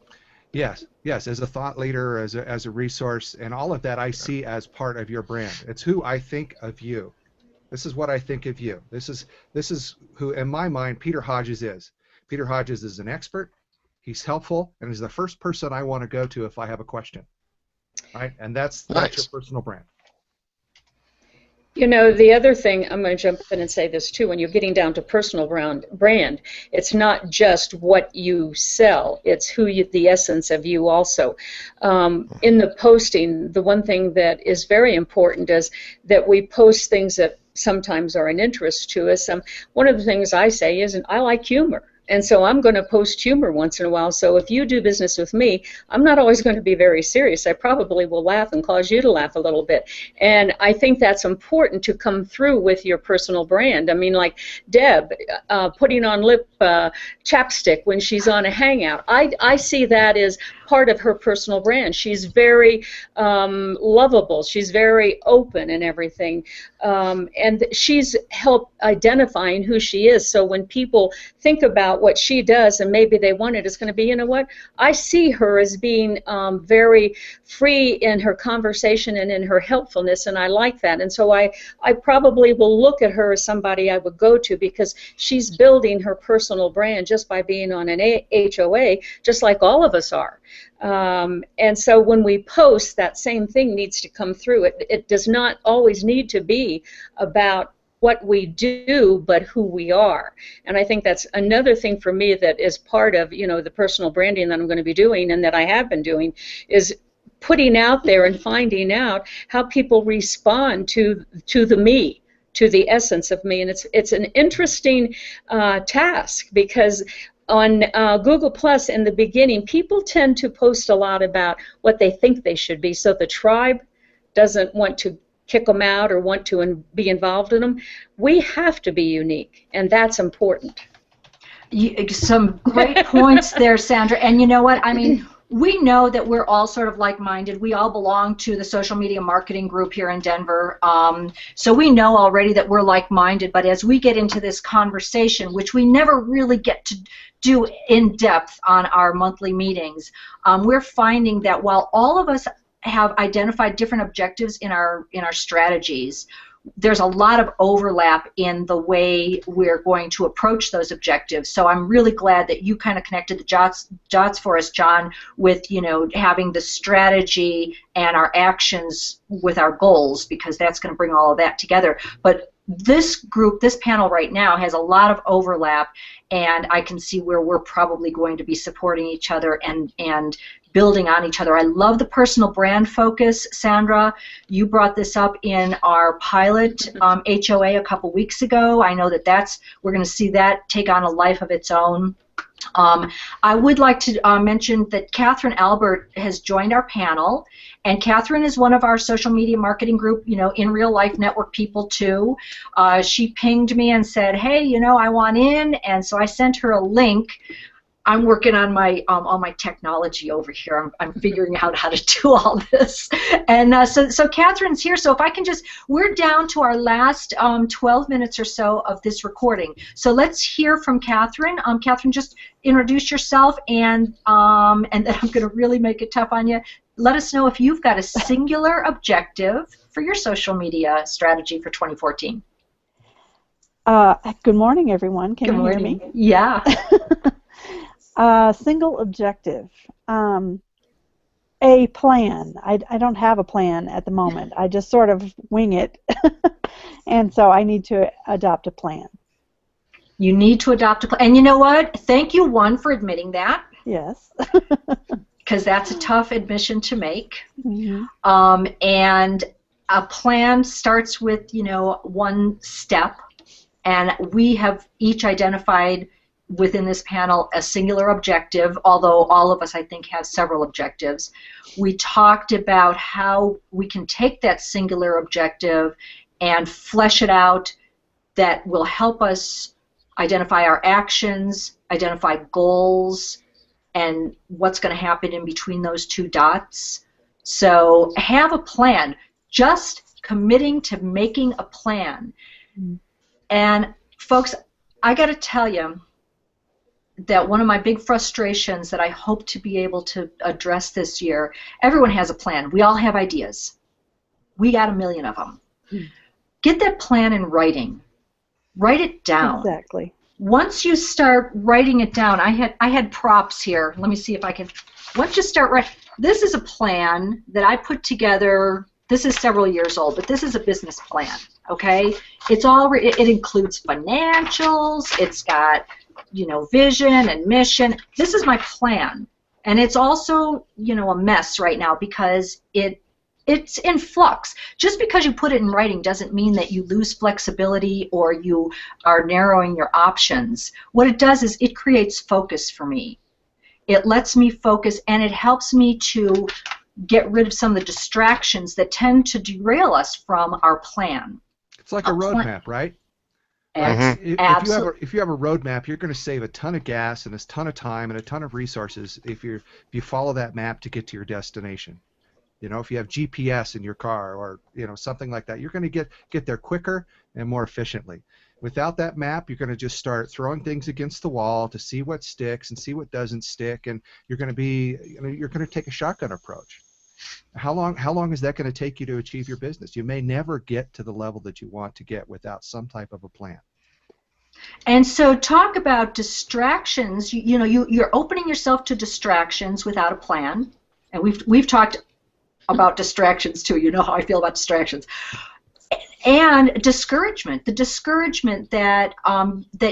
Yes, yes, as a thought leader, as a resource, and all of that I see as part of your brand. It's who I think of you. This is what I think of you. This is who, in my mind, Peter Hodges is. Peter Hodges is an expert. He's helpful, and he's the first person I want to go to if I have a question. Right, and that's your personal brand. You know, the other thing, I'm going to jump in and say this too, when you're getting down to personal brand, it's not just what you sell, it's the essence of you also. In the posting, the one thing that is very important is that we post things that sometimes are an interest to us. One of the things I say is, I like humor. And so I'm going to post humor once in a while. So if you do business with me, I'm not always going to be very serious. I probably will laugh and cause you to laugh a little bit. And I think that's important to come through with your personal brand. I mean, like Deb putting on lip chapstick when she's on a hangout. I see that as part of her personal brand. She's very lovable. She's very open and everything. And she's helped identifying who she is. So when people think about what she does and maybe they want it, it's going to be, you know what, I see her as being very free in her conversation and in her helpfulness, and I like that. And so I probably will look at her as somebody I would go to, because she's building her personal brand just by being on an HOA, just like all of us are. And so when we post, that same thing needs to come through. It does not always need to be about what we do, but who we are. And I think that's another thing for me that is part of, the personal branding that I'm going to be doing and that I have been doing, is putting out there and finding out how people respond to the me, to the essence of me. And it's an interesting task, because on Google Plus in the beginning, people tend to post a lot about what they think they should be, so the tribe doesn't want to kick them out or want to be involved in them. We have to be unique, and that's important. Some great points there, Sandra. And you know what? I mean, we know that we're all sort of like-minded. We all belong to the social media marketing group here in Denver. So we know already that we're like-minded. But as we get into this conversation, which we never really get to do in depth on our monthly meetings, we're finding that while all of us have identified different objectives in our strategies, there's a lot of overlap in the way we're going to approach those objectives. So I'm really glad that you kind of connected the dots for us, John, with having the strategy and our actions with our goals, because that's going to bring all of that together. But this group, this panel right now, has a lot of overlap, and I can see where we're probably going to be supporting each other and building on each other. I love the personal brand focus, Sandra. You brought this up in our pilot HOA a couple weeks ago. I know that we're going to see that take on a life of its own. I would like to mention that Catherine Albert has joined our panel, and Catherine is one of our social media marketing group, in real life network people too. She pinged me and said, hey, I want in, and so I sent her a link. I'm working on my technology over here. I'm figuring out how to do all this. And so Catherine's here. So if I can we're down to our last 12 minutes or so of this recording. So let's hear from Catherine. Catherine, just introduce yourself, and then I'm going to really make it tough on you. Let us know if you've got a singular objective for your social media strategy for 2014. Good morning, everyone. Can you hear me? Yeah. Single objective. A plan. I don't have a plan at the moment. I just sort of wing it. And so I need to adopt a plan. You need to adopt a plan. And you know what? Thank you, one, for admitting that. Yes. Because that's a tough admission to make. Mm-hmm. And a plan starts with, one step. And we have each identified within this panel a singular objective, although all of us, I think, have several objectives. We talked about how we can take that singular objective and flesh it out that will help us identify our actions, identify goals, and what's going to happen in between those two dots. So have a plan. Just committing to making a plan. And folks, I got to tell you that one of my big frustrations that I hope to be able to address this year, everyone has a plan. We all have ideas. We got a million of them. Get that plan in writing. Write it down. Exactly. Once you start writing it down, I had props here. Let me see if I can. Once you start writing, this is a plan that I put together. This is several years old, but this is a business plan. Okay, it includes financials. It's got vision and mission. This is my plan, and it's also a mess right now because it it's in flux. Just because you put it in writing doesn't mean that you lose flexibility or you are narrowing your options. What it does is it creates focus for me. It lets me focus, and it helps me to get rid of some of the distractions that tend to derail us from our plan. It's like a roadmap, right? Absolutely. If you have a roadmap, you're going to save a ton of gas and a ton of time and a ton of resources if you follow that map to get to your destination. You know, if you have GPS in your car or something like that, you're going to get there quicker and more efficiently. Without that map, you're going to just start throwing things against the wall to see what sticks and see what doesn't stick, and you're going to take a shotgun approach. How long is that going to take you to achieve your business? You may never get to the level that you want to get without some type of a plan. And so talk about distractions. You're opening yourself to distractions without a plan. And we've talked about distractions too. You know how I feel about distractions. And discouragement, the discouragement that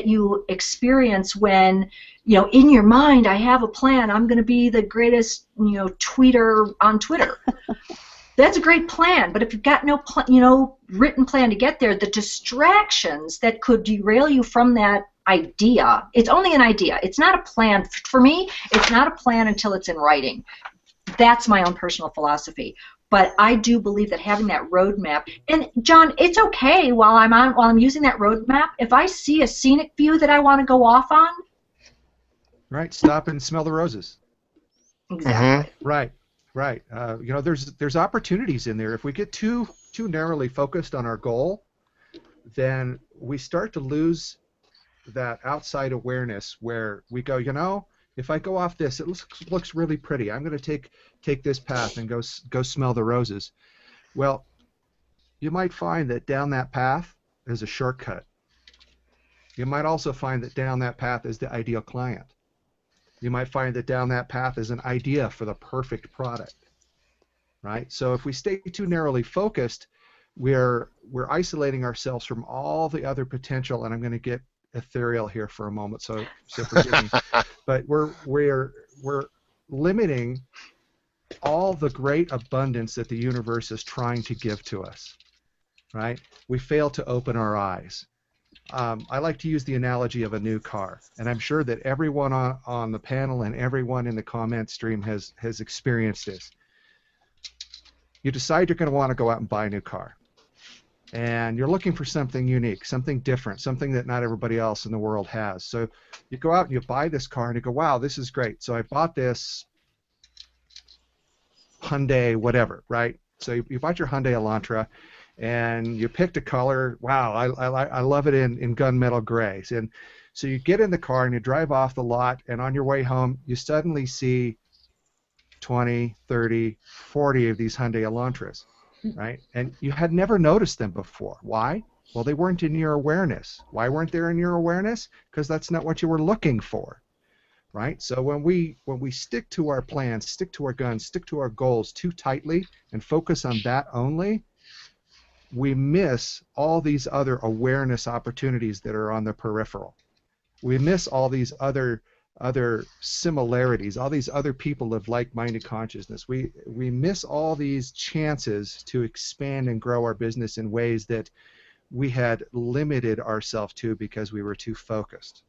you experience when, in your mind, I have a plan. I'm going to be the greatest, tweeter on Twitter. That's a great plan, but if you've got no written plan to get there, the distractions that could derail you from that idea, it's only an idea. It's not a plan. For me, it's not a plan until it's in writing. That's my own personal philosophy. But I do believe that having that roadmap, and John, it's okay while I'm using that roadmap, if I see a scenic view that I want to go off on. Right. Stop and smell the roses. Exactly. Right. There's opportunities in there. If we get too narrowly focused on our goal, then we start to lose that outside awareness where we go, if I go off this, it looks really pretty. I'm going to take this path and go smell the roses. Well, you might find that down that path is a shortcut. You might also find that down that path is the ideal client. You might find that down that path is an idea for the perfect product. Right? So if we stay too narrowly focused, we're isolating ourselves from all the other potential, and I'm going to get ethereal here for a moment, so forgive me. But we're limiting all the great abundance that the universe is trying to give to us, right? We fail to open our eyes. I like to use the analogy of a new car, and I'm sure that everyone on the panel and everyone in the comment stream has experienced this. You decide you're going to want to go out and buy a new car. And you're looking for something unique, something different, something that not everybody else in the world has. So you go out and you buy this car and you go, wow, this is great. So I bought this Hyundai whatever, right? So you bought your Hyundai Elantra and you picked a color. Wow, I love it in gunmetal gray. And so you get in the car and you drive off the lot, and on your way home you suddenly see 20, 30, 40 of these Hyundai Elantras. Right? And you had never noticed them before. Why? Well, they weren't in your awareness. Why weren't they in your awareness? Because that's not what you were looking for. Right? So when we stick to our plans, stick to our guns, stick to our goals too tightly and focus on that only, we miss all these other awareness opportunities that are on the peripheral. We miss all these other similarities, all these other people of like-minded consciousness. We miss all these chances to expand and grow our business in ways that we had limited ourselves to because we were too focused.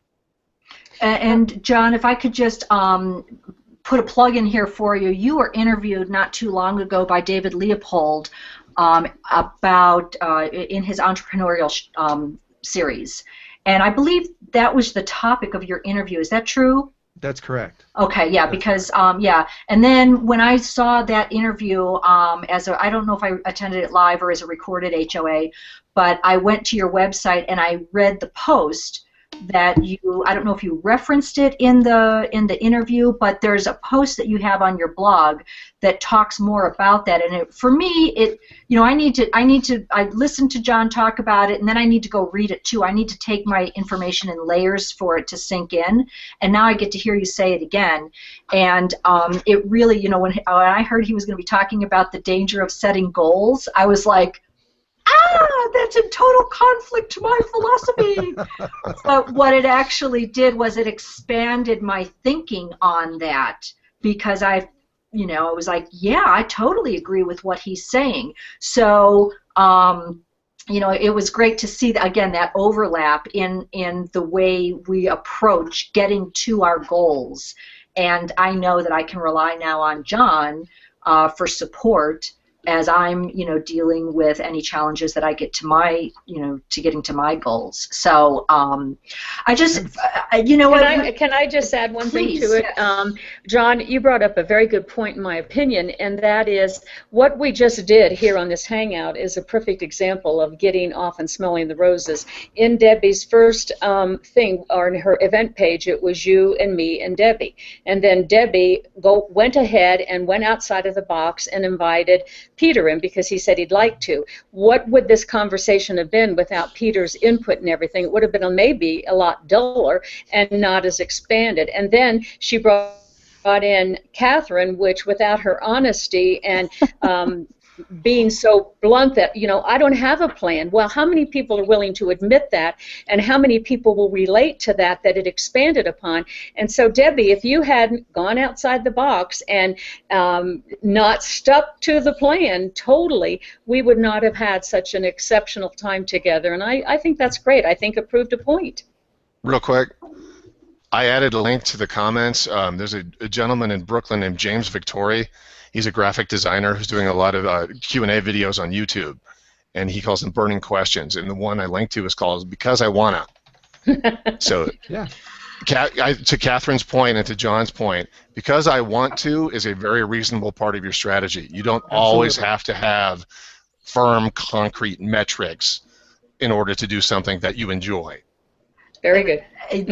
And John, if I could just put a plug in here for you. You were interviewed not too long ago by David Leopold about in his entrepreneurial series. And I believe that was the topic of your interview. Is that true? That's correct. Okay, yeah, because yeah. And then when I saw that interview, I don't know if I attended it live or as a recorded HOA, but I went to your website and I read the post that I don't know if you referenced it in the interview, but there's a post that you have on your blog that talks more about that. And for me, I listened to John talk about it, and then I need to go read it too. I need to take my information in layers for it to sink in, and now I get to hear you say it again. And it really, when I heard he was going to be talking about the danger of setting goals, I was like, that's in total conflict to my philosophy. But what it actually did was it expanded my thinking on that, because it was like, yeah, I totally agree with what he's saying. So, it was great to see that, again, that overlap in the way we approach getting to our goals. And I know that I can rely now on John for support as I'm, dealing with any challenges that I get to my, to getting to my goals. So I just, Can I just add one thing Please, to it? yes. John, you brought up a very good point in my opinion, and that is what we just did here on this Hangout is a perfect example of getting off and smelling the roses. In Debbie's first thing, or in her event page, it was you and me and Debbie. And then Debbie went ahead and went outside of the box and invited Peter in because he said he'd like to. What would this conversation have been without Peter's input and everything? It would have been maybe a lot duller and not as expanded. And then she brought in Catherine, which without her honesty and being so blunt that, I don't have a plan. Well, how many people are willing to admit that, and how many people will relate to that it expanded upon? And so, Debbie, if you hadn't gone outside the box and not stuck to the plan totally, we would not have had such an exceptional time together. And I think that's great. I think it proved a point. Real quick, I added a link to the comments. There's a gentleman in Brooklyn named James Victori. He's a graphic designer who's doing a lot of Q&A videos on YouTube, and he calls them burning questions. And the one I linked to is called "Because I Wanna." So, Yeah. To Catherine's point and to John's point, because I want to is a very reasonable part of your strategy. You don't always have to have firm, concrete metrics in order to do something that you enjoy. Very good.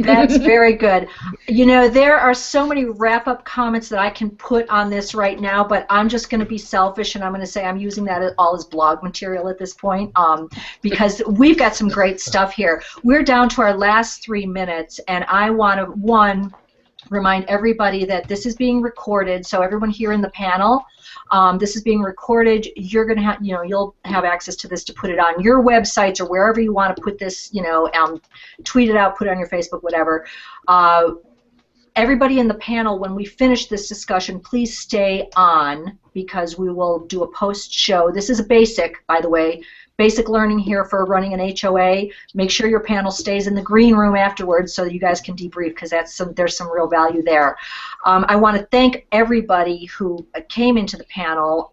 That's very good. There are so many wrap-up comments that I can put on this right now, but I'm just going to be selfish, and I'm going to say I'm using that all as blog material at this point because we've got some great stuff here. We're down to our last 3 minutes, and I want to, remind everybody that this is being recorded, so everyone here in the panel, this is being recorded. You're going to have, you'll have access to this to put it on your websites or wherever you want to put this, tweet it out, put it on your Facebook, whatever. Everybody in the panel, when we finish this discussion, please stay on because we will do a post-show. This is a basic, by the way, basic learning here for running an HOA. Make sure your panel stays in the green room afterwards so that you guys can debrief because there's some real value there. I want to thank everybody who came into the panel.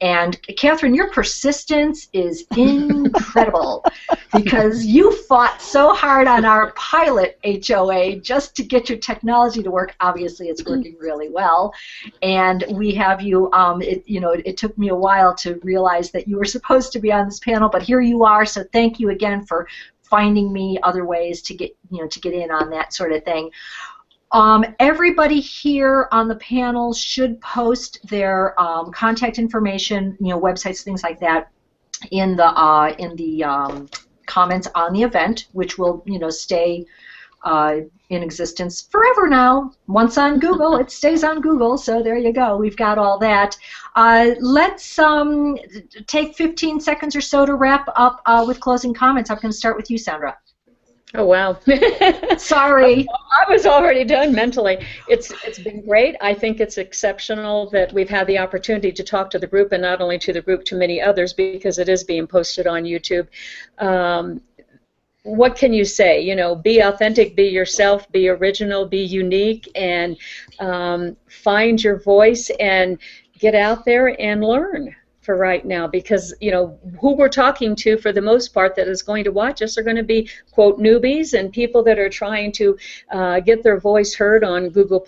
And Catherine, your persistence is incredible because you fought so hard on our pilot HOA just to get your technology to work. Obviously, it's working really well, and we have you. It took me a while to realize that you were supposed to be on this panel, but here you are. So thank you again for finding me other ways to get in on that sort of thing. Everybody here on the panel should post their contact information, websites, things like that, in the comments on the event, which will, stay in existence forever now. Once on Google, it stays on Google. So there you go. We've got all that. Let's take 15 seconds or so to wrap up with closing comments. I'm going to start with you, Sandra. Oh, wow. Sorry. I was already done mentally. It's been great. I think it's exceptional that we've had the opportunity to talk to the group, and not only to the group, to many others, because it is being posted on YouTube. What can you say? Be authentic, be yourself, be original, be unique, and find your voice and get out there and learn for right now, because who we're talking to for the most part that is going to watch us are going to be, quote, newbies and people that are trying to get their voice heard on Google+.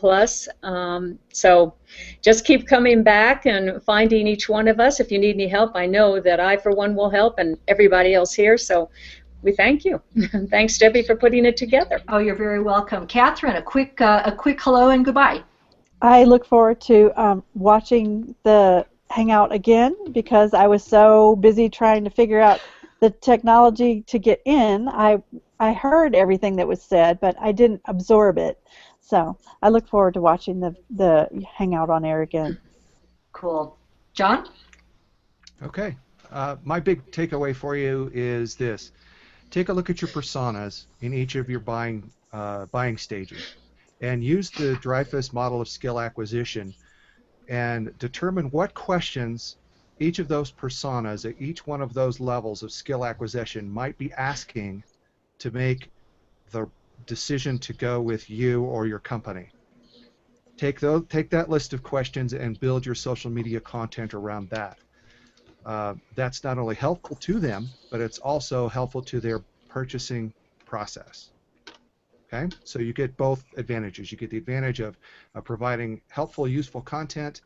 So just keep coming back and finding each one of us. If you need any help, I know that I, for one, will help, and everybody else here. So we thank you. Thanks, Debbie, for putting it together. Oh, you're very welcome. Catherine, a quick hello and goodbye. I look forward to watching the Hangout again because I was so busy trying to figure out the technology to get in. I heard everything that was said, but I didn't absorb it. So I look forward to watching the Hangout on air again. Cool. John? Okay. My big takeaway for you is this. Take a look at your personas in each of your buying stages and use the Dreyfus model of skill acquisition and determine what questions each of those personas at each one of those levels of skill acquisition might be asking to make the decision to go with you or your company. Take that list of questions and build your social media content around that. That's not only helpful to them, but it's also helpful to their purchasing process. Okay, so you get both advantages. You get the advantage of providing helpful, useful content,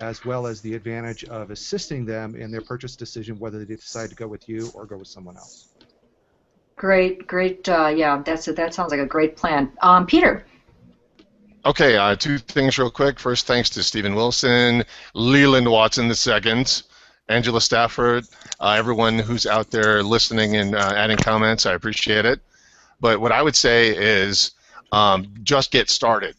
as well as the advantage of assisting them in their purchase decision, whether they decide to go with you or go with someone else. Great. Yeah, that sounds like a great plan. Peter. Okay, two things real quick. First, thanks to Stephen Wilson, Leland Watson II, Angela Stafford, everyone who's out there listening and adding comments. I appreciate it. But what I would say is just get started.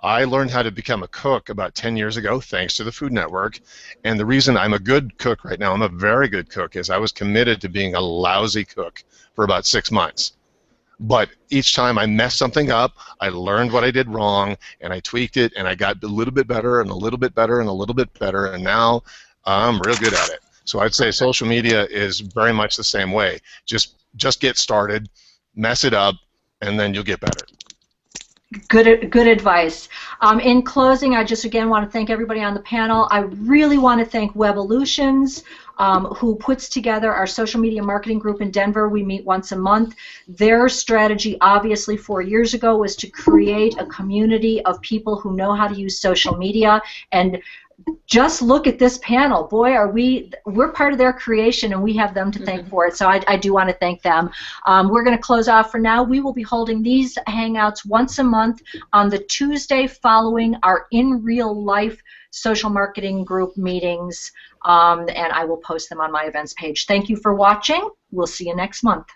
I learned how to become a cook about 10 years ago thanks to the Food Network. And the reason I'm a good cook right now, I'm a very good cook, is I was committed to being a lousy cook for about 6 months. But each time I messed something up, I learned what I did wrong, and I tweaked it, and I got a little bit better, and a little bit better, and a little bit better, and now I'm real good at it. So I'd say social media is very much the same way. Just get started, mess it up, and then you'll get better. Good advice. In closing, I just again want to thank everybody on the panel. I really want to thank Webolutions, who puts together our social media marketing group in Denver. We meet once a month. Their strategy, obviously, 4 years ago was to create a community of people who know how to use social media. And just look at this panel. Boy, we're part of their creation, and we have them to thank for it. So I do want to thank them. We're going to close off for now. We will be holding these Hangouts once a month on the Tuesday following our in real life social marketing group meetings, and I will post them on my events page. Thank you for watching. We'll see you next month.